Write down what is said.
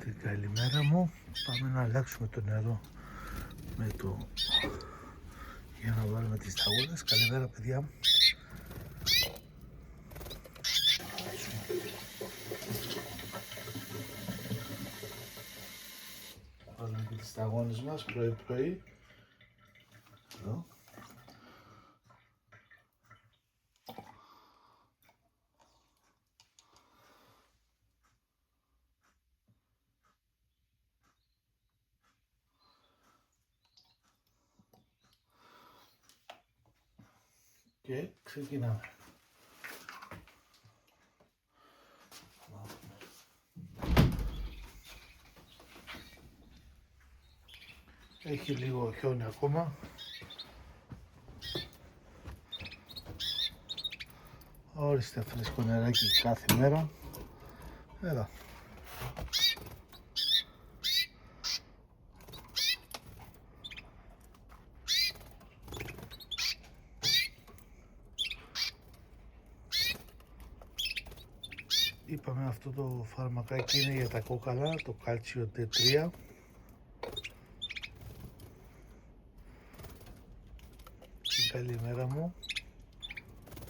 Την καλημέρα μου. Πάμε να αλλάξουμε το νερό με το... για να βάλουμε τις σταγόνες. Καλημέρα παιδιά μου. Βάλουμε και τις σταγόνες μας πρωί. Εδώ. Και ξεκινάμε. Έχει λίγο χιόνι ακόμα. Ορίστε φρέσκο νεράκι κάθε μέρα. Εδώ. Είπαμε αυτό το φαρμακάκι είναι για τα κόκαλα, το κάλτσιο D3. Καλημέρα μου.